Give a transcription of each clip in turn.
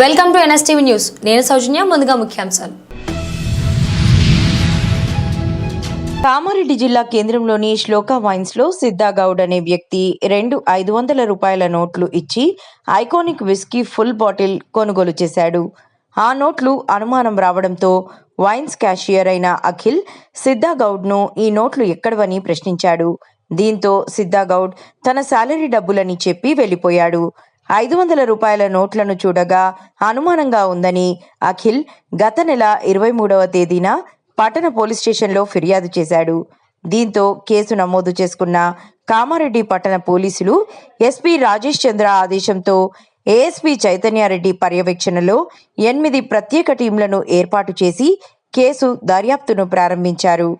Welcome to NSTV news. నేను సౌజన్య. ముందుగా ముఖ్యాంశాలు. కామారెడ్డి జిల్లా కేంద్రంలోని శ్లోకా వైన్స్లో సిద్ధాగౌడ్ అనే వ్యక్తి 2 500 రూపాయల నోట్లు ఇచ్చి ఐకానిక్ విస్కీ ఫుల్ బాటిల్ కొనుగోలు చేశాడు. ఆ నోట్లు అనుమానం రావడంతో వైన్స్ క్యాషియర్ అయిన అఖిల్ సిద్ధాగౌడ్ను ఈ నోట్లు ఎక్కడవని ప్రశ్నించాడు. దీంతో సిద్ధాగౌడ్ తన శాలరీ డబ్బులని చెప్పి వెళ్ళిపోయాడు. 500 రూపాయల నోట్లను చూడగా అనుమానంగా ఉందని అఖిల్ గత నెల 23వ తేదీన పట్టణ పోలీస్ స్టేషన్లో ఫిర్యాదు చేశాడు. దీంతో కేసు నమోదు చేసుకున్న కామారెడ్డి పట్టణ పోలీసులు ఎస్పీ రాజేష్ చంద్ర ఆదేశంతో ఏఎస్పీ చైతన్యారెడ్డి పర్యవేక్షణలో 8 ప్రత్యేక టీంలను ఏర్పాటు చేసి కేసు దర్యాప్తును ప్రారంభించారు.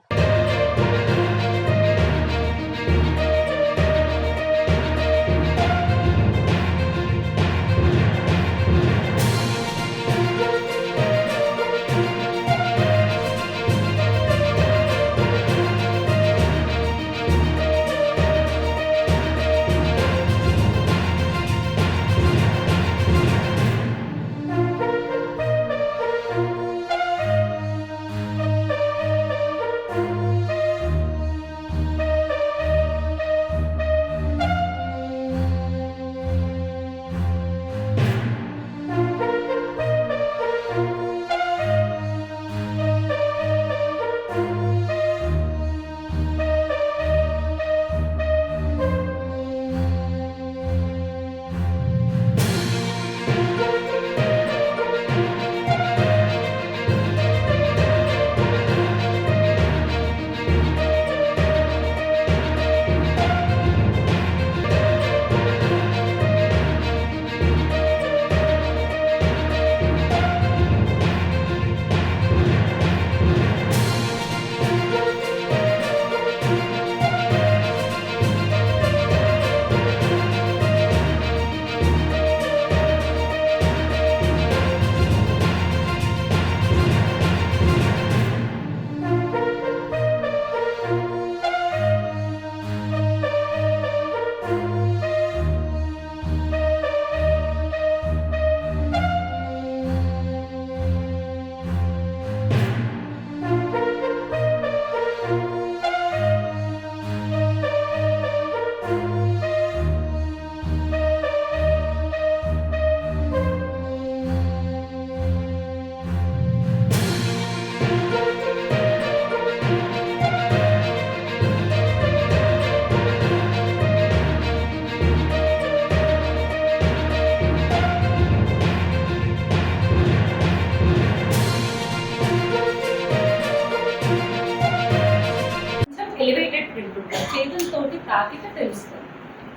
ఎలివేటెడ్ ప్రింట్ ఉంటుంది, చేతులతోటి తాకితే తెలుస్తుంది.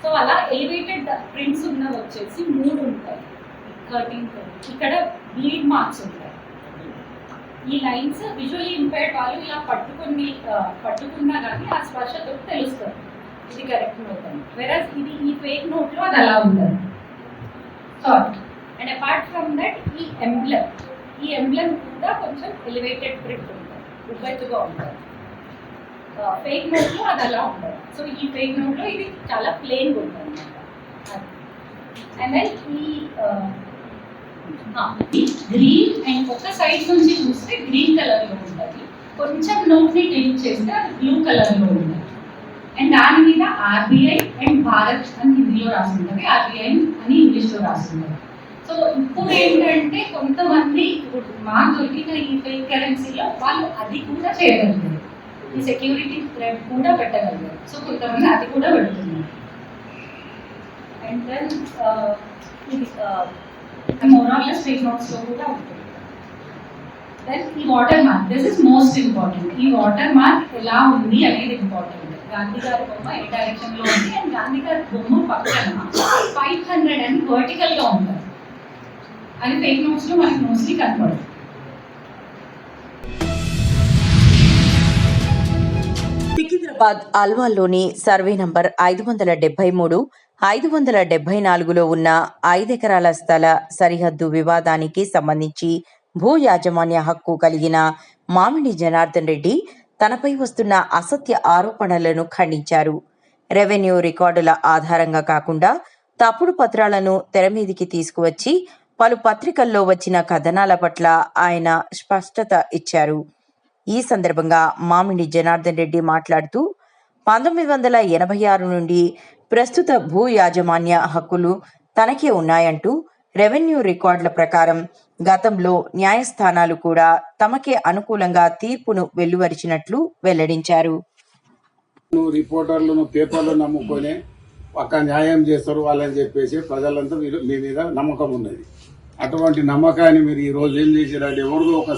సో అలా ఎలివేటెడ్ ప్రింట్స్ ఉన్నవి వచ్చేసి 3 ఉంటాయి. 13 ఇక్కడ బ్లీడ్ మార్క్స్ ఉంటాయి. ఈ లైన్స్ విజువల్లీ ఇంపైర్డ్ వాళ్ళు ఇలా పట్టుకున్నా కానీ ఆ స్పర్శతో తెలుస్తుంది ఇది కరెక్ట్ నోట్ అని. వెరాజ్ ఇది ఈ ఫేక్ నోట్లో అది అలా ఉంటుంది. అండ్ అపార్ట్ ఫ్రమ్ దట్ ఈ ఎంబ్లమ్ కూడా కొంచెం ఎలివేటెడ్ ప్రింట్ ఉంటుంది, ఉబ్బెత్తుగా ఉంటుంది. ఫేక్ నోట్లో అది అలా ఉంటుంది. సో ఈ ఫేక్ నోట్లో ఇది చాలా ప్లెయిన్గా ఉంటుంది అన్నమాట. అండ్ దెన్ ఈ గ్రీన్ అండ్ ఒక సైడ్ నుంచి చూస్తే గ్రీన్ కలర్లో ఉంటుంది. కొంచెం నోట్ని టిల్ట్ చేస్తే అది బ్లూ కలర్లో ఉంటుంది. అండ్ దాని మీద ఆర్బీఐ అండ్ భారత్ అని హిందీలో రాస్తుంటుంది, ఆర్బీఐ అని ఇంగ్లీష్లో రాస్తుంటుంది. సో ఇప్పుడు ఏంటంటే కొంతమంది ఇప్పుడు మాకు దొరికిన ఈ ఫేక్ కరెన్సీలో వాళ్ళు అది కూడా చేయగలుగుతారు, ఈ సెక్యూరిటీ థ్రెడ్ కూడా పెట్టగలరు. సో కొంతమంది అది కూడా పెడుతున్నారు. అండ్ దెన్ ఇది మోరాలెస్ ఫేక్ నోట్స్లో కూడా ఉంటుంది. దెన్ ఈ water mark, this is most important. ఈ వాటర్ మార్క్ ఎలా ఉంది అనేది ఇంపార్టెంట్. గాంధీ గారి బొమ్మ ఏ డైరెక్షన్లో ఉంది అండ్ గాంధీ గారి బొమ్మ పక్కన 500 అని వర్టికల్గా ఉంటుంది. అది ఫేక్ నోట్స్లో మనకి మోస్ట్లీ కనపడదు. సికింద్రాబాద్ అల్వాల్లోని సర్వే నంబర్ 573, 574లో ఉన్న 5 ఎకరాల స్థల సరిహద్దు వివాదానికి సంబంధించి భూ యాజమాన్య హక్కు కలిగిన మామిడి జనార్దన్ రెడ్డి తనపై వస్తున్న అసత్య ఆరోపణలను ఖండించారు. రెవెన్యూ రికార్డుల ఆధారంగా కాకుండా తప్పుడు పత్రాలను తెరమీదికి తీసుకువచ్చి పలు పత్రికల్లో వచ్చిన కథనాల పట్ల ఆయన స్పష్టత ఇచ్చారు. ఈ సందర్భంగా మామిడి జనార్దన్ రెడ్డి మాట్లాడుతూ 1986 నుండి ప్రస్తుత భూ యాజమాన్య హక్కులు తనకే ఉన్నాయంటూ రెవెన్యూ రికార్డుల ప్రకారం గతంలో న్యాయస్థానాలు కూడా తమకే అనుకూలంగా తీర్పును వెలువరిచినట్లు వెల్లడించారు. రిపోర్టర్లను పేపర్లు నమ్ముకొని పక్క న్యాయం చేస్తారు వాళ్ళని చెప్పేసి ప్రజలంతా మీ మీద నమ్మకం ఉన్నది. అటువంటి నమ్మకాన్ని మీరు ఈ రోజు ఏం చేశారంటే ఎవరిదో ఒక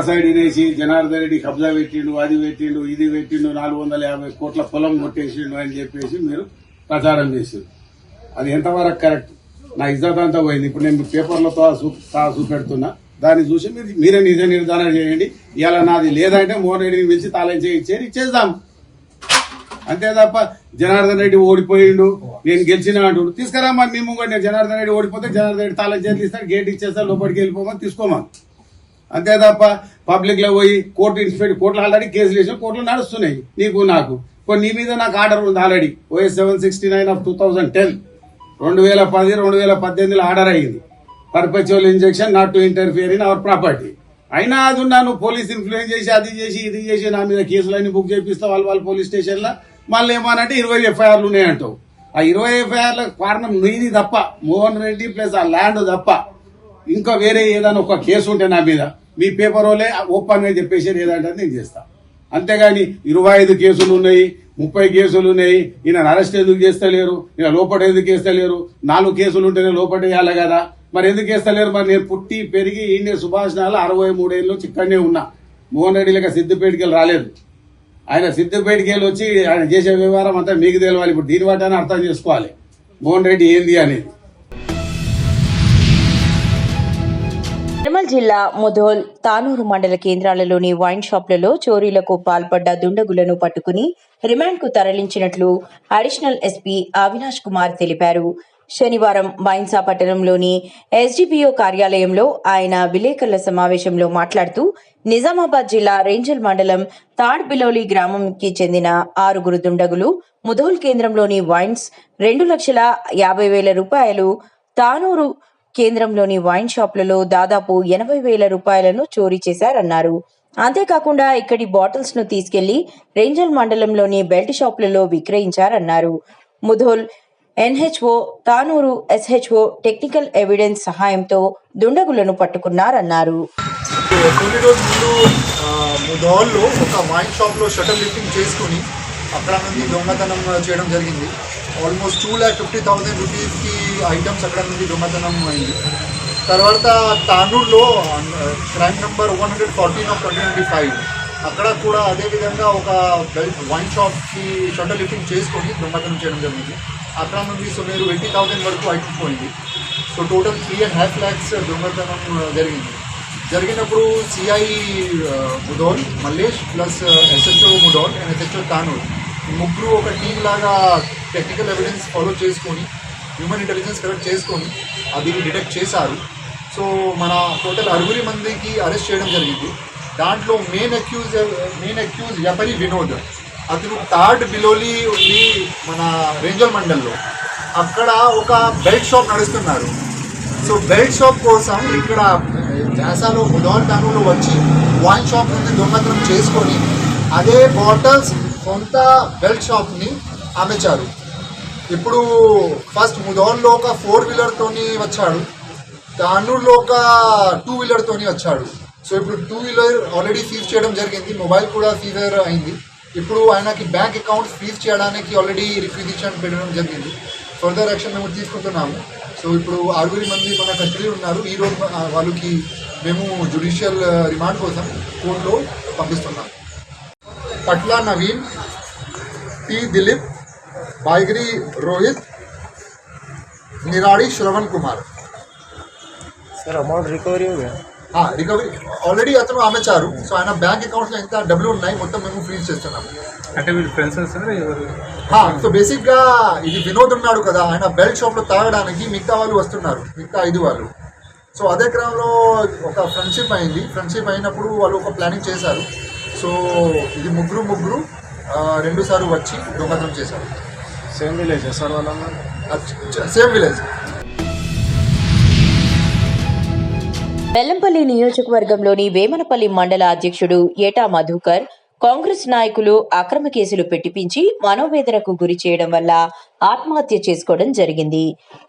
సైడ్ వినేసి జనార్దన్ రెడ్డి కబ్జా పెట్టిండు, అది పెట్టిండు, ఇది పెట్టిండు, 450 కోట్ల పొలం కొట్టేసిండు అని చెప్పేసి మీరు ప్రచారం చేశారు. అది ఎంతవరకు కరెక్ట్? నా ఇజ్జత్ అంతా పోయింది. ఇప్పుడు నేను పేపర్లతో చూపెడుతున్నా, దాన్ని చూసి మీరే నిజ నిర్ధారణ చేయండి. ఇలా నాది లేదంటే మోహన్ రెడ్డిని పిలిచి తాళం ఇచ్చేద్దాం. అంతే తప్ప జనార్దన్ రెడ్డి ఓడిపోయిండు, నేను గెలిచిన అంటుడు తీసుకురా. మరి మేము కూడా జనార్దన్ రెడ్డి ఓడిపోతే జనార్దన్ రెడ్డి తాళం చేతులు ఇస్తాడు, గేట్ ఇచ్చేస్తారు, లోపలికి వెళ్ళిపోమని తీసుకోమని. అంతే తప్ప పబ్లిక్ లో పోయి కోర్టు ఇన్స్పెక్టర్, కోర్టులో ఆల్రెడీ కేసులు వేసిన, కోర్టులు నడుస్తున్నాయి నీకు నాకు. ఇప్పుడు నీ మీద నాకు ఆర్డర్ ఉంది ఆల్రెడీ. OS 769 of 2010 2010-2018 ఆర్డర్ అయ్యింది. Perpetual injection not to interfere in our property. అయినా అది ఉన్నాను పోలీస్ ఇన్ఫ్లుయెన్స్ చేసి అది చేసి ఇది చేసి నా మీద కేసులన్నీ బుక్ చేపిస్తా వాళ్ళ పోలీస్ స్టేషన్ లో. మళ్ళీ ఏమనంటే 20 FIRలు ఉన్నాయంటావు. ఆ 20 FIRల కారణం నీది తప్ప, మోహన్ రెడ్డి ప్లస్ ఆ ల్యాండ్ తప్ప ఇంకా వేరే ఏదైనా ఒక కేసు ఉంటే నా మీద మీ పేపర్ వాళ్ళే ఓపెన్ గా చెప్పేసి ఏదంటే నేను చేస్తా. అంతేగాని 25 కేసులు ఉన్నాయి, 30 కేసులు ఉన్నాయి, ఈయన అరెస్ట్ ఎందుకు చేస్తలేరు, ఈయన లోపల ఎందుకు వేస్తలేరు? 4 కేసులు ఉంటేనే లోపల వేయాలి కదా, మరి ఎందుకు వేస్తలేరు? మరి నేను పుట్టి పెరిగి ఈయన సుభాష్ నాలు 63 ఏళ్ళు ఇక్కడనే ఉన్నా. మోహన్ రెడ్డి లేక సిద్దిపేటకి వెళ్ళి రాలేదు. ఆయన సిద్దిపేటకి వెళ్ళి వచ్చి ఆయన చేసే వ్యవహారం అంతా మీకు తెలవాలి. ఇప్పుడు దీని వాటిని అర్థం చేసుకోవాలి మోహన్ రెడ్డి ఏంది అనేది. నిర్మల్ జిల్లా ముధోల్, తానూరు మండల కేంద్రాలలోని వైన్ షాప్లలో చోరీలకు పాల్పడ్డ దుండగులను పట్టుకుని రిమాండ్కు తరలించినట్లు అడిషనల్ ఎస్పీ అవినాష్ కుమార్ తెలిపారు. శనివారం బైన్సా పట్టణంలోని SDPO కార్యాలయంలో ఆయన విలేకరుల సమావేశంలో మాట్లాడుతూ నిజామాబాద్ జిల్లా రేంజల్ మండలం తాడ్బిలోలి గ్రామంకి చెందిన 6 దుండగులు ముధోల్ కేంద్రంలోని వైన్స్ 2,50,000 రూపాయలు, తానూరు కేంద్రంలోని వైన్ షాప్లలో దాదాపు 80,000 రూపాయలను చోరీ చేశారన్నారు. అంతేకాకుండా ఇక్కడి బాటిల్స్ ను తీసుకెళ్లి రేంజల్ మండలంలోని బెల్ట్ షాపులలో విక్రయించారన్నారు. Mudhol NHO, Tanur SHO technical evidence సహాయంతో దుండగులను పట్టుకున్నారన్నారు. కొన్ని రోజుల ముందు ముధోల్లో ఒక వైన్ షాప్లో షటర్ లిఫ్టింగ్ చేసుకుని అక్కడ నుండి దొంగతనం చేయడం జరిగింది. ఆల్మోస్ట్ 2,50,000 రూపీస్కి ఐటమ్స్ అక్కడ నుండి దొంగతనం అయింది. తర్వాత తానూరులో క్రైమ్ నెంబర్ 114 of 2025 అక్కడ కూడా అదేవిధంగా ఒక వైన్ షాప్కి షటర్ లిఫ్టింగ్ చేసుకొని దొంగతనం చేయడం జరిగింది. అక్కడ నుండి సుమారు 80,000 వరకు ఐటమ్స్ పోయింది. సో టోటల్ 3.5 lakhs దొంగతనం జరిగినప్పుడు CI Mudhol Mallesh plus SHO Mudhol and SHO Tanur ముగ్గురు ఒక టీం లాగా టెక్నికల్ ఎవిడెన్స్ ఫాలో చేసుకొని హ్యూమన్ ఇంటెలిజెన్స్ కలెక్ట్ చేసుకొని అది డిటెక్ట్ చేశారు. సో మన టోటల్ 6 మందికి అరెస్ట్ చేయడం జరిగింది. దాంట్లో మెయిన్ అక్యూజ్ యపరి వినోద్, అతను తాడ్బిలోలి ఉంది మన రేంజల్ మండల్లో. అక్కడ ఒక బెల్ట్ షాప్ నడుస్తున్నారు. సో బెల్ట్ షాప్ కోసం ఇక్కడ జాసాలో ముధోల్ తానూరులో వచ్చి వైన్ షాప్ నుండి దొంగతనం చేసుకొని అదే బాటిల్స్ సొంత బెల్ట్ షాప్ని అమ్మేశారు. ఇప్పుడు ఫస్ట్ ముధోల్లో ఒక 4-wheelerతోని వచ్చాడు, తానూరులో ఒక 2-wheelerతోని వచ్చాడు. సో ఇప్పుడు 2-wheeler ఆల్రెడీ సీజ్ చేయడం జరిగింది, మొబైల్ కూడా సీజర్ అయింది. ఇప్పుడు ఆయనకి బ్యాంక్ అకౌంట్ ఫ్రీజ్ చేయడానికి ఆల్రెడీ రిక్విజిషన్ పెట్టడం జరిగింది. ఫర్దర్ యాక్షన్ మేము తీసుకుంటున్నాము. సో ఇప్పుడు 6 మంది మన కస్టడీ ఉన్నారు. ఈరోజు వాళ్ళకి మేము జ్యుడిషియల్ రిమాండ్ కోసం కోర్టులో పంపిస్తున్నాం. పట్ల Naveen, P Dilip, बायगरी Rohit, निराड़ी Shravan Kumar. Sir amount recovery हो गया? हाँ रिकवरी ఆల్రెడీ అతను అమ్మేశారు. సో ఆయన బ్యాంక్ అకౌంట్స్లో ఎంత డబ్బులు ఉన్నాయి మొత్తం మేము ఫ్రీజ్ చేస్తున్నాము. అంటే వీళ్ళు ఫ్రెండ్స్ ఎవరు? సో బేసిక్గా ఇది వినోద్ ఉన్నాడు కదా, ఆయన బెల్ట్ షాప్లో తాగడానికి మిగతా వాళ్ళు వస్తున్నారు, మిగతా 5 వాళ్ళు. సో అదే క్రమంలో ఒక ఫ్రెండ్షిప్ అయింది. ఫ్రెండ్షిప్ అయినప్పుడు వాళ్ళు ఒక ప్లానింగ్ చేశారు. సో ఇది ముగ్గురు 2 సార్లు వచ్చి దొంగతనం చేశారు. సేమ్ విలేజ్ సార్ వాళ్ళ? Same village. బెల్లంపల్లి నియోజకవర్గంలోని వేమనపల్లి మండల అధ్యక్షుడు ఏటా మధుకర్ కాంగ్రెస్ నాయకులు అక్రమ కేసులు పెట్టిపించి మనోవేదనకు గురి చేయడం వల్ల ఆత్మహత్య చేసుకోవడం జరిగింది.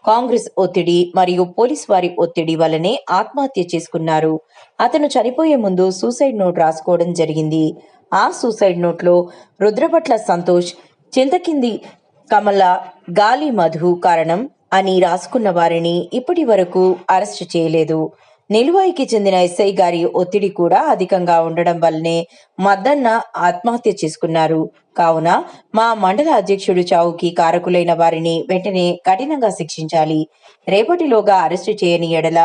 కాంగ్రెస్ ఒత్తిడి మరియు పోలీస్ వారి ఒత్తిడి వల్లనే ఆత్మహత్య చేసుకున్నారు. అతను చనిపోయే ముందు సూసైడ్ నోట్ రాసుకోవడం జరిగింది. ఆ సూసైడ్ నోట్లో రుద్రపట్ల సంతోష్, చింతకింది కమల, గాలి మధు కారణం అని రాసుకున్న వారిని ఇప్పటి వరకు అరెస్టు చేయలేదు. నిలువాయికి చెందిన ఎస్ఐ గారి ఒత్తిడి కూడా అధికంగా ఉండడం వల్లనే మద్దన్న ఆత్మహత్య చేసుకున్నారు. కావున మా మండల అధ్యక్షుడు చావుకి కారకులైన వారిని వెంటనే కఠినంగా శిక్షించాలి. రేపటిలోగా అరెస్టు చేయని ఎడల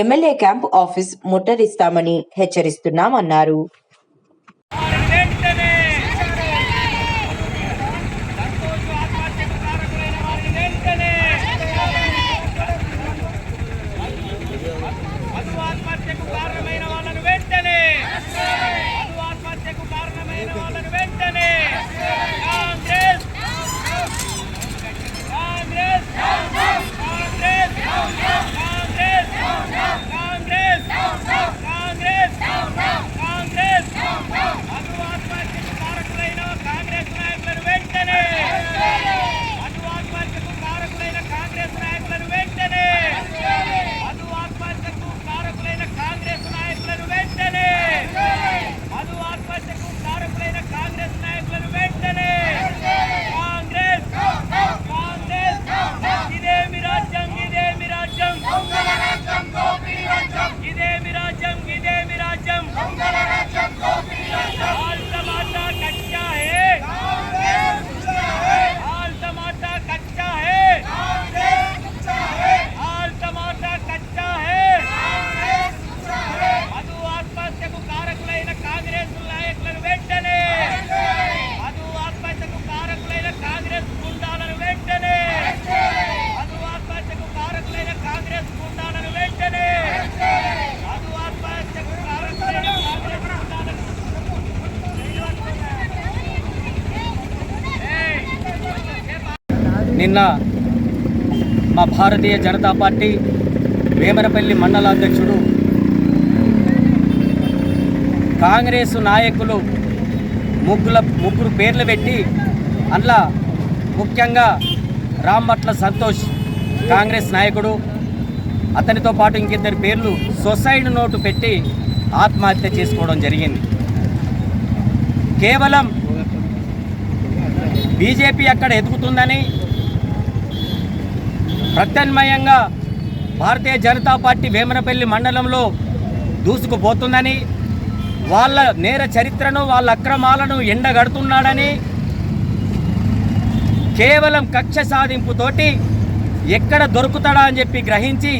ఎమ్మెల్యే క్యాంపు ఆఫీస్ ముట్టడిస్తామని హెచ్చరిస్తున్నామన్నారు. నిన్న మా భారతీయ జనతా పార్టీ వేమనపల్లి మండల అధ్యక్షుడు కాంగ్రెస్ నాయకులు ముగ్గురు పేర్లు పెట్టి అందులో ముఖ్యంగా రాంభట్ల సంతోష్ కాంగ్రెస్ నాయకుడు, అతనితో పాటు ఇంకిద్దరు పేర్లు సొసైడ్ నోటు పెట్టి ఆత్మహత్య చేసుకోవడం జరిగింది. కేవలం బీజేపీ అక్కడ ఎదుగుతుందని, ప్రత్యామ్నాయంగా భారతీయ జనతా పార్టీ వేమనపల్లి మండలంలో దూసుకుపోతుందని, వాళ్ళ నేర చరిత్రను వాళ్ళ అక్రమాలను ఎండగడుతున్నాడని, కేవలం కక్ష సాధింపుతోటి ఎక్కడ దొరుకుతాడా అని చెప్పి గ్రహించి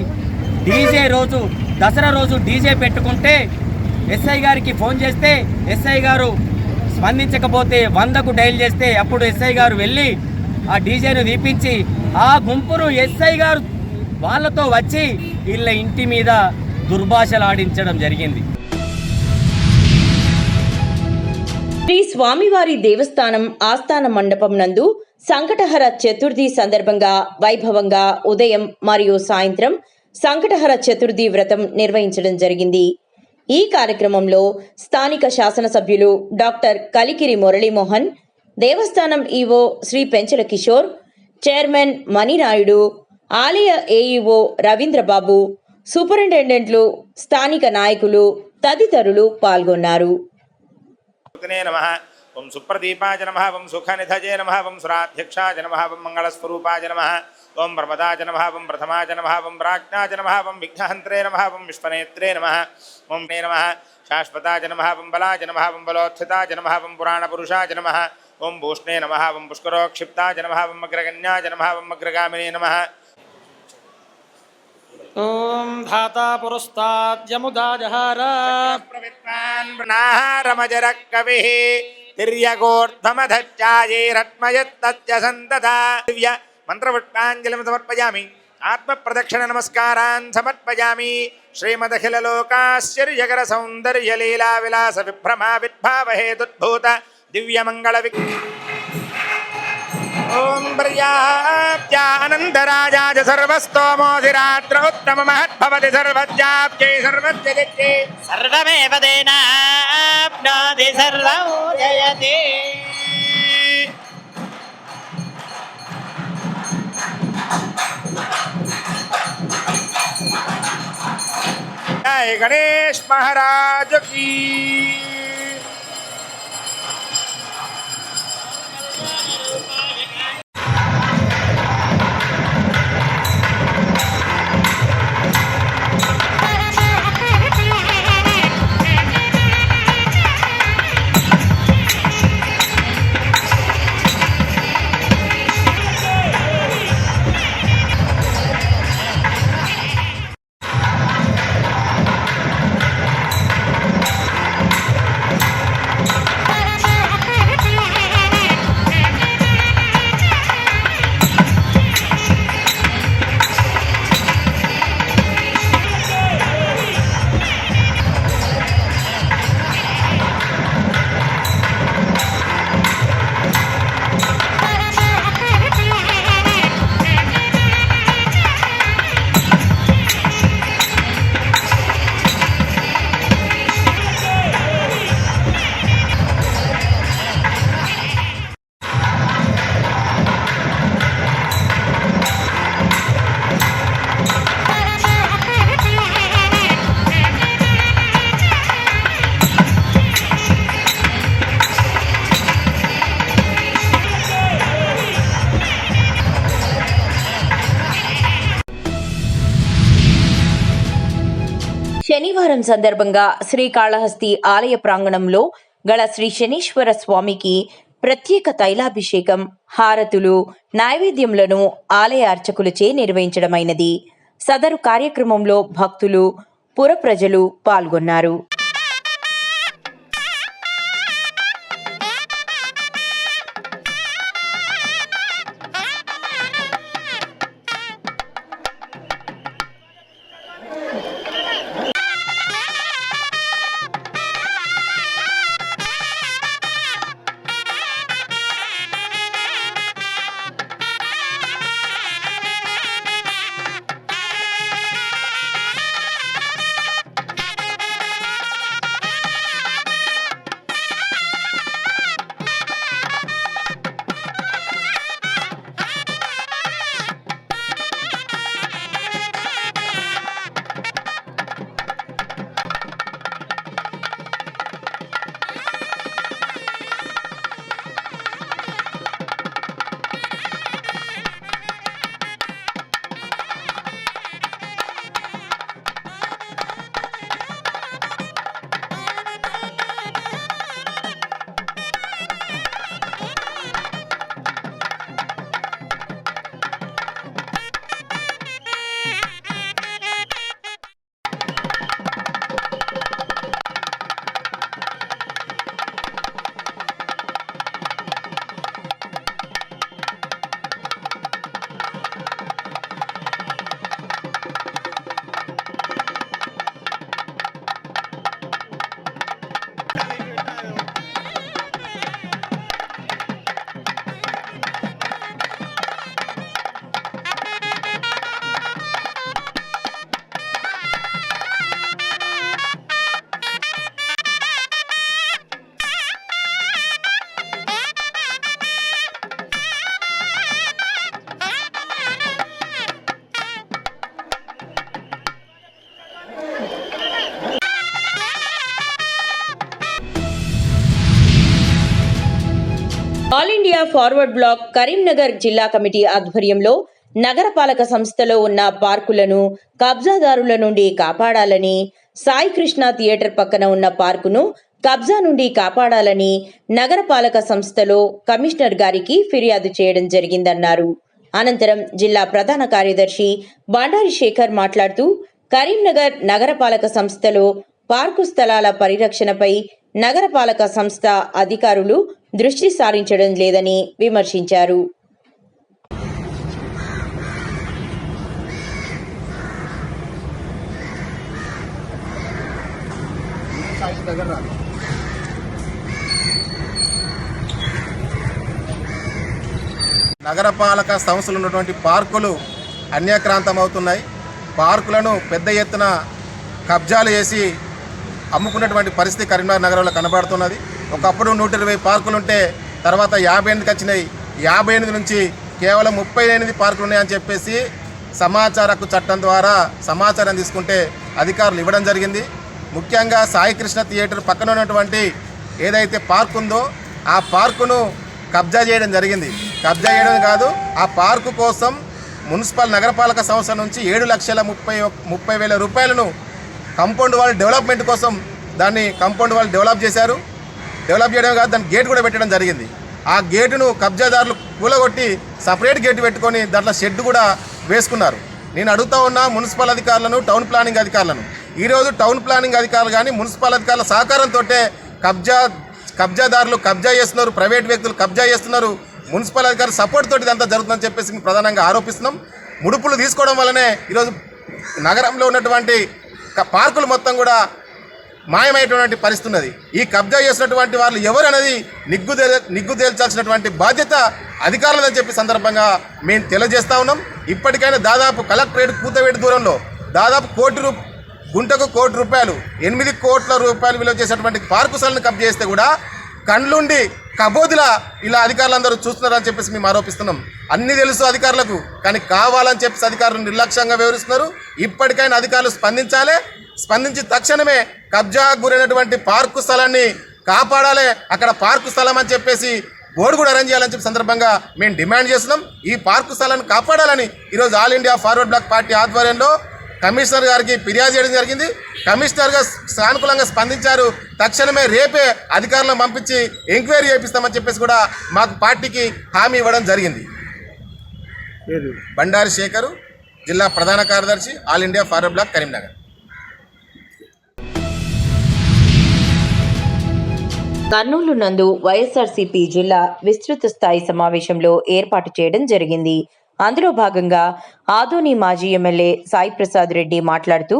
దసరా రోజు డీజే పెట్టుకుంటే ఎస్ఐ గారికి ఫోన్ చేస్తే ఎస్ఐ గారు స్పందించకపోతే 100కు డైల్ చేస్తే అప్పుడు ఎస్ఐ గారు వెళ్ళి ఆ డీజేను తీపించి ఆ గుంపును ఎస్ఐ గారు వాళ్ళతో వచ్చి వీళ్ళ ఇంటి మీద దుర్భాషలు ఆడించడం జరిగింది. శ్రీ స్వామివారి దేవస్థానం ఆస్థాన మండపం నందు సంకటహర చతుర్థి సందర్భంగా వైభవంగా ఉదయం మరియు సాయంత్రం సంకటహర చతుర్థి వ్రతం నిర్వహించడం జరిగింది. ఈ కార్యక్రమంలో స్థానిక శాసనసభ్యులు డాక్టర్ కలికిరి మురళీమోహన్, దేవస్థానం ఈవో శ్రీ పెంచల కిషోర్, చైర్మన్ మణినాయుడు, ఆలయ ఏఈఓ రవీంద్రబాబు, సూపరింటెండెంట్లు, స్థానిక నాయకులు తదితరులు పాల్గొన్నారు. ఓం సుప్రదీపాయ నమః, ఓం సుఖనిధజే నమః, ఓం సురాధ్యక్షాయ నమః, ఓం మంగళస్వరూపాయ నమః, ఓం ప్రమదాయ నమః, ఓం ప్రథమాయ నమః, ఓం ప్రాజ్ఞాయ నమః, ఓం విఘ్నహంత్రే నమః, ఓం విశ్వనేత్రే నమః, ఓం మే నమః, శాశ్వతాయ నమః, ఓం బలాయ నమః, ఓం బలోత్థితాయ నమః, ఓం పురాణపురుషాయ నమః, ఓం భూష్ణే నమః, ఓం పుష్కరోక్షిప్తాయ నమః, ఓం అగ్రగణ్యాయ నమః, ఓం అగ్రగామినే నమః. ఓం ధాతా పురస్తాద్యముదాజహార ప్రవిత్వాన్ ప్రణాహారమజర కవిః తిర్యగోర్ధమధచ్చాయేరత్మయత్తస్య సంతతా దివ్య మంత్రపుష్పాంజలిం సమర్పయామి. ఆత్మప్రదక్షిణ నమస్కారాన్ సమర్పయామి. శ్రీమదఖిలలోకాశ్చర్యకర సౌందర్యలీలా విలాస విభ్రమా విద్భావహేతుద్భూత దివ్యమంగళ ఓం పర్యాప్త్యానందరాజాయ సర్వస్తోమోధిరాత్ర ఉత్తమ మహద్భవతి సర్వజ్ఞాప్త్యై సర్వజ్ఞదిత్తే సర్వమేవ తేనాప్నోతి సర్వం జయతి. జయ గణేష్ మహారాజ్ కీ. శనివారం సందర్భంగా శ్రీకాళహస్తి ఆలయ ప్రాంగణంలో గల శ్రీ శనీశ్వర స్వామికి ప్రత్యేక తైలాభిషేకం, హారతులు, నైవేద్యములను ఆలయ అర్చకులచే నిర్వహించడమైనది. సదరు కార్యక్రమంలో భక్తులు, పుర ప్రజలు పాల్గొన్నారు. All India Forward Bloc Karimnagar జిల్లా కమిటీ ఆధ్వర్యంలో నగరపాలక సంస్థలో ఉన్న పార్కులను కబ్జాదారుల నుండి కాపాడాలని, సాయి కృష్ణ థియేటర్ పక్కన ఉన్న పార్కును కబ్జా నుండి కాపాడాలని నగరపాలక సంస్థలో కమిషనర్ గారికి ఫిర్యాదు చేయడం జరిగిందన్నారు. అనంతరం జిల్లా ప్రధాన కార్యదర్శి బండారి శేఖర్ మాట్లాడుతూ కరీంనగర్ నగరపాలక సంస్థలో పార్కు స్థలాల పరిరక్షణపై నగరపాలక సంస్థ అధికారులు దృష్టి సారించడం లేదని విమర్శించారు. నగరపాలక సంస్థలు ఉన్నటువంటి పార్కులు అన్యాక్రాంతమవుతున్నాయి. పార్కులను పెద్ద ఎత్తున కబ్జాలు చేసి అమ్ముకున్నటువంటి పరిస్థితి కరీంనగర్ నగరంలో కనబడుతున్నది. ఒకప్పుడు 120 పార్కులు ఉంటే తర్వాత 58కి వచ్చినాయి. 58 నుంచి కేవలం 38 పార్కులు ఉన్నాయని చెప్పేసి సమాచార హక్కు చట్టం ద్వారా సమాచారం తీసుకుంటే అధికారులు ఇవ్వడం జరిగింది. ముఖ్యంగా సాయికృష్ణ థియేటర్ పక్కన ఉన్నటువంటి ఏదైతే పార్క్ ఉందో ఆ పార్కును కబ్జా చేయడం జరిగింది. కబ్జా చేయడం కాదు, ఆ పార్కు కోసం మున్సిపల్ నగరపాలక సంస్థ నుంచి 7,30,000 రూపాయలను కంపౌండ్ వాల్ డెవలప్మెంట్ కోసం దాన్ని కంపౌండ్ వాల్ డెవలప్ చేశారు. డెవలప్ చేయడం కాదు, దాని గేట్ కూడా పెట్టడం జరిగింది. ఆ గేటును కబ్జాదారులు కూలగొట్టి సపరేట్ గేటు పెట్టుకొని దాంట్లో షెడ్ కూడా వేసుకున్నారు. నేను అడుగుతా ఉన్నా మున్సిపల్ అధికారులను, టౌన్ ప్లానింగ్ అధికారులను. ఈరోజు టౌన్ ప్లానింగ్ అధికారులు కానీ మున్సిపల్ అధికారుల సహకారంతో కబ్జాదారులు కబ్జా చేస్తున్నారు, ప్రైవేట్ వ్యక్తులు కబ్జా చేస్తున్నారు. మున్సిపల్ అధికారుల సపోర్ట్ తోటి ఇదంతా జరుగుతుందని చెప్పేసి మేము ప్రధానంగా ఆరోపిస్తున్నాం. ముడుపులు తీసుకోవడం వల్లనే ఈరోజు నగరంలో ఉన్నటువంటి పార్కులు మొత్తం కూడా మాయమైనటువంటి పరిస్థితి ఉన్నది. ఈ కబ్జా చేసినటువంటి వాళ్ళు ఎవరు అనేది నిగ్గు తేల్చాల్సినటువంటి బాధ్యత అధికారులని చెప్పి సందర్భంగా మేము తెలియజేస్తా ఉన్నాం. ఇప్పటికైనా దాదాపు కలెక్టరేట్ కూతవేటి దూరంలో దాదాపు గుంటకు ₹1,00,00,000 8 కోట్ల రూపాయలు విలువ చేసేటువంటి పార్కు స్థలాన్ని కబ్జా చేస్తే కూడా కండ్లుండి కబోదిలా ఇలా అధికారులందరూ చూస్తున్నారని చెప్పేసి మేము ఆరోపిస్తున్నాం. అన్ని తెలుసు అధికారులకు, కానీ కావాలని చెప్పేసి అధికారులు నిర్లక్ష్యంగా వ్యవహరిస్తున్నారు. ఇప్పటికైనా అధికారులు స్పందించి తక్షణమే కబ్జా గురైనటువంటి పార్కు స్థలాన్ని కాపాడాలి, అక్కడ పార్కు స్థలం అని చెప్పేసి బోర్డు కూడా అరేంజ్ చేయాలని చెప్పి సందర్భంగా మేము డిమాండ్ చేస్తున్నాం. ఈ పార్కు స్థలాన్ని కాపాడాలని ఈరోజు All India Forward Bloc party ఆధ్వర్యంలో కమిషనర్ గారికి ఫిర్యాదు చేయడం జరిగింది. కమిషనర్ గారు సానుకూలంగా స్పందించారు. తక్షణమే రేపే అధికారులను పంపించి ఎంక్వైరీ చేపిస్తామని చెప్పేసి కూడా మాకు పార్టీకి హామీ ఇవ్వడం జరిగింది. బండారి శేఖరు, జిల్లా ప్రధాన కార్యదర్శి, All India Forward Bloc, Karimnagar. Kurnool నందు వైఎస్ఆర్సీపీ జిల్లా విస్తృత స్థాయి సమావేశంలో ఏర్పాటు చేయడం జరిగింది. అందులో భాగంగా ఆదోని మాజీ ఎమ్మెల్యే సాయి ప్రసాద్ రెడ్డి మాట్లాడుతూ,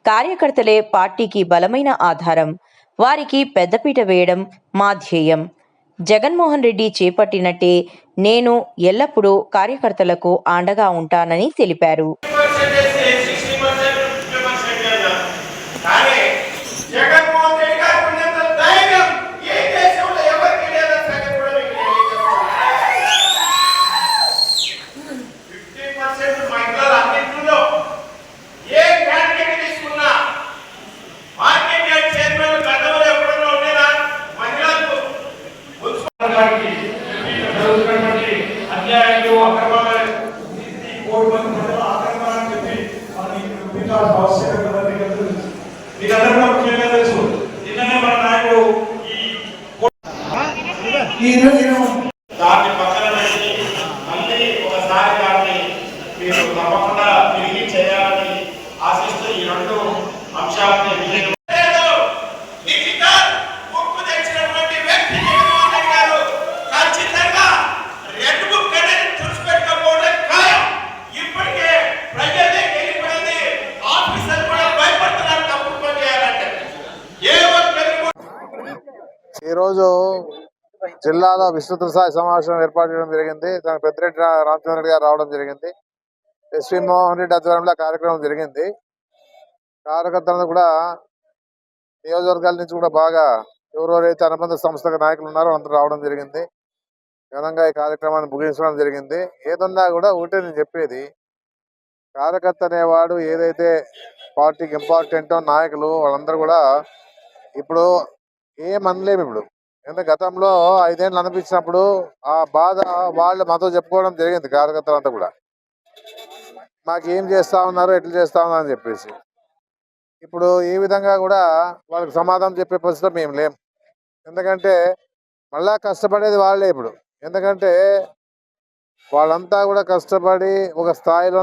కార్యకర్తలే పార్టీకి బలమైన ఆధారం, వారికి పెద్దపీట వేయడం మా ధ్యేయం. జగన్మోహన్ రెడ్డి చేపట్టినట్టే నేను ఎల్లప్పుడూ కార్యకర్తలకు అండగా ఉంటానని తెలిపారు. దాన్ని పక్కన పెట్టి మళ్ళీ ఒకసారి దాన్ని మీరు తప్పకుండా తిరిగి చేయాలని ఆశిస్తూ ఈ 2 అంశాలని ఈరోజు జిల్లాలో విస్తృత స్థాయి సమావేశం ఏర్పాటు చేయడం జరిగింది. దానికి పెద్దిరెడ్డి రామచంద్ర రెడ్డి గారు రావడం జరిగింది. ఎస్వి మోహన్ రెడ్డి ఆధ్వర్యంలో కార్యక్రమం జరిగింది. కార్యకర్తలను కూడా నియోజకవర్గాల నుంచి కూడా బాగా ఎవరెవరైతే అనుబంధ సంస్థల నాయకులు ఉన్నారో అందరూ రావడం జరిగింది. ఘనంగా ఈ కార్యక్రమాన్ని ముగించడం జరిగింది. ఏదన్నా కూడా ఒకటే నేను చెప్పేది, కార్యకర్త అనేవాడు ఏదైతే పార్టీకి ఇంపార్టెంటో నాయకులు వాళ్ళందరూ కూడా ఇప్పుడు ఏమనలేము. ఇప్పుడు ఎందుకంటే గతంలో 5 ఏళ్ళు అనిపించినప్పుడు ఆ బాధ వాళ్ళు మాతో చెప్పుకోవడం జరిగింది. కార్యకర్తలంతా కూడా మాకు ఏం చేస్తా ఉన్నారు, ఎట్లా చేస్తా ఉన్నారు అని చెప్పేసి. ఇప్పుడు ఈ విధంగా కూడా వాళ్ళకి సమాధానం చెప్పే పరిస్థితిలో మేము లేము. ఎందుకంటే మళ్ళా కష్టపడేది వాళ్ళే ఇప్పుడు. ఎందుకంటే వాళ్ళంతా కూడా కష్టపడి ఒక స్థాయిలో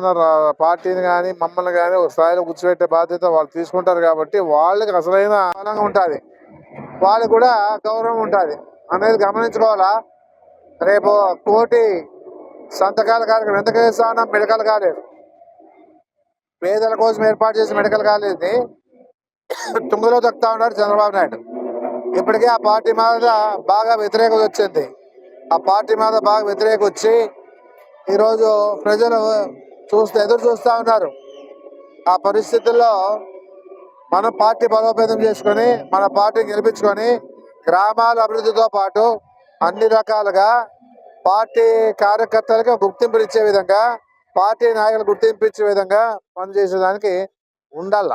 పార్టీని కానీ మమ్మల్ని కానీ ఒక స్థాయిలో కూర్చోబెట్టే బాధ్యత వాళ్ళు తీసుకుంటారు. కాబట్టి వాళ్ళకి అసలైన ఆనందంగా ఉంటుంది, వాళ్ళకి కూడా గౌరవం ఉంటుంది అనేది గమనించుకోవాలా. రేపు 1,00,00,000 సంతకాల కార్యక్రమం ఎందుకు చేస్తా ఉన్నాం? మెడికల్ కాలేజ్ పేదల కోసం ఏర్పాటు చేసిన మెడికల్ కాలేజ్ని తుంగలో తొక్కుతా ఉన్నారు చంద్రబాబు నాయుడు. ఇప్పటికే ఆ పార్టీ మీద బాగా వ్యతిరేకత వచ్చింది. ఆ పార్టీ మీద బాగా వ్యతిరేకత వచ్చి ఈరోజు ప్రజలు ఎదురు చూస్తూ ఉన్నారు. ఆ పరిస్థితుల్లో మనం పార్టీ బలోపేతం చేసుకొని మన పార్టీ గెలిపించుకొని గ్రామాల అభివృద్ధితో పాటు అన్ని రకాలుగా పార్టీ కార్యకర్తలకు గుర్తింపు ఇచ్చే విధంగా, పార్టీ నాయకులు గుర్తింపు ఇచ్చే విధంగా పనిచేసేదానికి ఉండాల.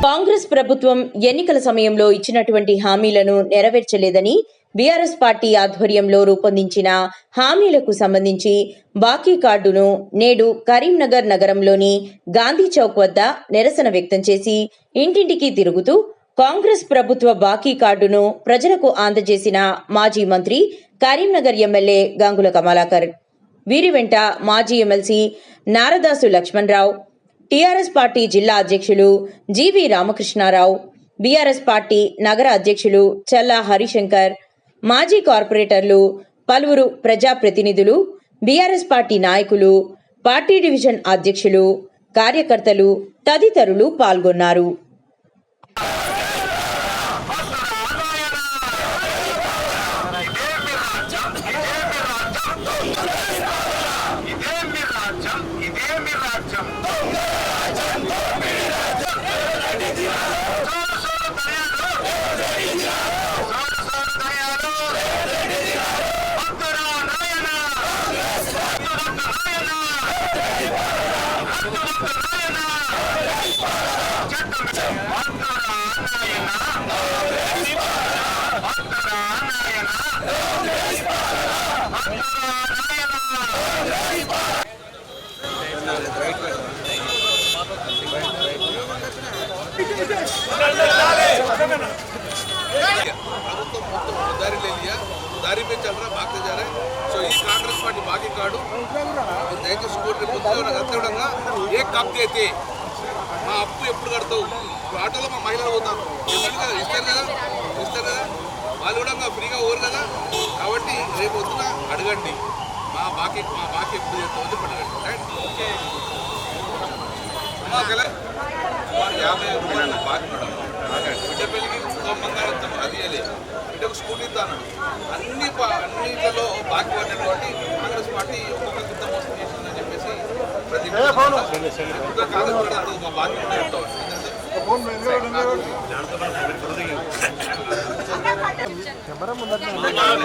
కాంగ్రెస్ ప్రభుత్వం ఎన్నికల సమయంలో ఇచ్చినటువంటి హామీలను నెరవేర్చలేదని బీఆర్ఎస్ పార్టీ ఆధ్వర్యంలో రూపొందించిన హామీలకు సంబంధించి బాకీ కార్డును నేడు కరీంనగర్ నగరంలోని గాంధీ చౌక్ వద్ద నిరసన వ్యక్తం చేసి ఇంటింటికి తిరుగుతూ కాంగ్రెస్ ప్రభుత్వ బాకీ కార్డును ప్రజలకు అందజేసిన మాజీ మంత్రి కరీంనగర్ ఎమ్మెల్యే గంగుల కమలాకర్, వీరి వెంట మాజీ MLC Naradasu Lakshmanarao, TRS party జిల్లా అధ్యక్షులు జీవి రామకృష్ణారావు, బీఆర్ఎస్ పార్టీ నగర అధ్యక్షులు చల్లా హరిశంకర్, మాజీ కార్పొరేటర్లు, పలువురు ప్రజాప్రతినిధులు, బీఆర్ఎస్ పార్టీ నాయకులు, పార్టీ డివిజన్ అధ్యక్షులు, కార్యకర్తలు తదితరులు పాల్గొన్నారు. दारी पे चल रहा भागते जा रहे हैं. सो ये कांग्रेस पार्टी बाकी कार्డు దయచేసి కోట్ల ఏ కప్ అయితే మా అప్పు ఎప్పుడు కడతావు, ఆటోలో మా మహిళలు పోతారు ఇస్తారు కదా వాళ్ళు కూడా ఫ్రీగా పోరు కదా. కాబట్టి రేపు వద్దున అడగండి మా బాకీ ఎప్పుడు చేస్తావు అని అడగండి. మాకెలా 50 రూపాయలు బాకీ మేడం బిడ్డ పెళ్ళికి బంగారం అది బిడ్డకు స్కూల్ ఇస్తాను అన్నింటిలో బాకీ పడినటువంటి కాంగ్రెస్ పార్టీ ఒక్కొక్క కింద మోసం చేసిందని చెప్పేసి ప్రతి కాంగ్రెస్ పార్టీ అడుగు మా బాకీ చెప్తాం.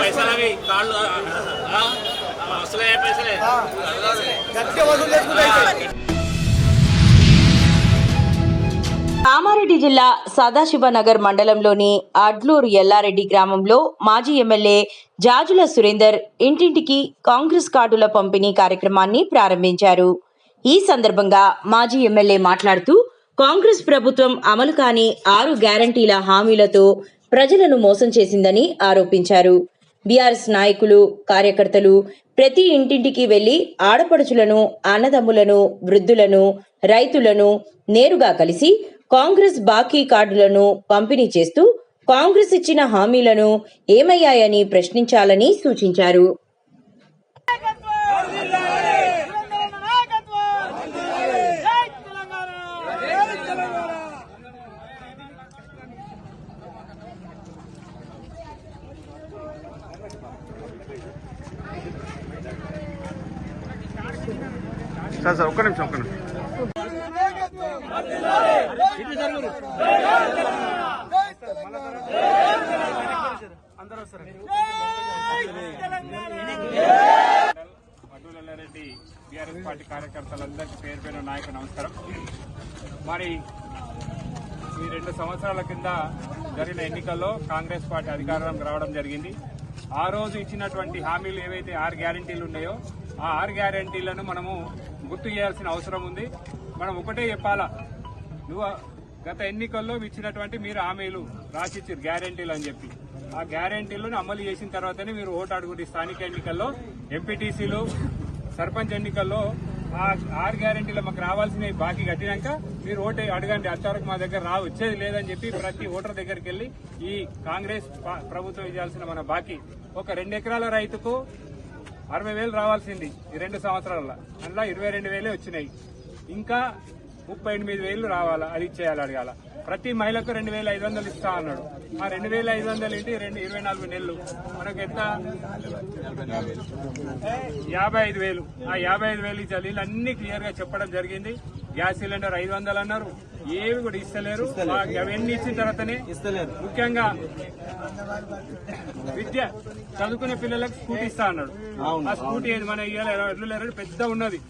పైసలు కాళ్ళు అసలే పైసలే కామారెడ్డి జిల్లా సదాశివనగర్ మండలంలోని అడ్లూరు ఎల్లారెడ్డి గ్రామంలో మాజీ ఎమ్మెల్యే జాజుల సురేందర్ ఇంటింటికి కాంగ్రెస్ కార్డుల పంపిణీ కార్యక్రమాన్ని ప్రారంభించారు. ఈ సందర్భంగా మాజీ ఎమ్మెల్యే మాట్లాడుతూ కాంగ్రెస్ ప్రభుత్వం అమలు కాని 6 గ్యారంటీల హామీలతో ప్రజలను మోసం చేసిందని ఆరోపించారు. బీఆర్ఎస్ నాయకులు, కార్యకర్తలు ప్రతి ఇంటింటికి వెళ్లి ఆడపడుచులను, అన్నదమ్ములను, వృద్ధులను, రైతులను నేరుగా కలిసి కాంగ్రెస్ బాకీ కార్డులను పంపిణీ చేస్తూ కాంగ్రెస్ ఇచ్చిన హామీలను ఏమయ్యాయని ప్రశ్నించాలని సూచించారు. సార్ ఒక్క నిమిషం రెడ్డి బీఆర్ఎస్ పార్టీ కార్యకర్తలందరికీ పేరు పేరు నాయకు నమస్కారం. మరి ఈ 2 సంవత్సరాల కింద జరిగిన ఎన్నికల్లో కాంగ్రెస్ పార్టీ అధికారం రావడం జరిగింది. ఆ రోజు ఇచ్చినటువంటి హామీలు ఏవైతే 6 గ్యారంటీలు ఉన్నాయో ఆ 6 గ్యారంటీలను మనము గుర్తు చేయాల్సిన అవసరం ఉంది. మనం ఒకటే చెప్పాలా, నువ్వు గత ఎన్నికల్లో ఇచ్చినటువంటి మీరు హామీలు రాసిచ్చారు గ్యారంటీలు అని చెప్పి, ఆ గ్యారంటీలను అమలు చేసిన తర్వాతనే మీరు ఓటు అడుగుంటే స్థానిక ఎన్నికల్లో, ఎంపీటీసీలు, సర్పంచ్ ఎన్నికల్లో ఆ 6 గ్యారంటీలు మాకు రావాల్సినవి బాకీ కట్టినాక మీరు ఓటు అడగండి. అంతవరకు మా దగ్గర వచ్చేది లేదని చెప్పి ప్రతి ఓటర్ దగ్గరికి వెళ్లి ఈ కాంగ్రెస్ ప్రభుత్వం ఇవ్వాల్సిన మన బాకీ ఒక 2 ఎకరాల రైతుకు 60,000 రావాల్సింది ఈ 2 సంవత్సరాల, అందులో 22,000 వచ్చినాయి. ఇంకా 38,000 రావాలా, అది ఇచ్చేయాలి అడగాల. ప్రతి మహిళకు 2,500 ఇస్తా అన్నాడు. ఆ 2,500 ఏంటి 24 నెలలు మనకు ఎంత 55,000. ఆ 55,000 ఇచ్చారు. వీళ్ళు అన్ని క్లియర్ గా చెప్పడం జరిగింది. గ్యాస్ సిలిండర్ 500 అన్నారు, ఏవి కూడా ఇస్తలేరు. అవన్నీ ఇచ్చిన తర్వాతనే ఇస్తలేరు. ముఖ్యంగా విద్య చదువుకునే పిల్లలకు స్కూటీ ఇస్తా అన్నాడు. ఆ స్కూటీ ఏది మన ఎల్లు పెద్ద ఉన్నది.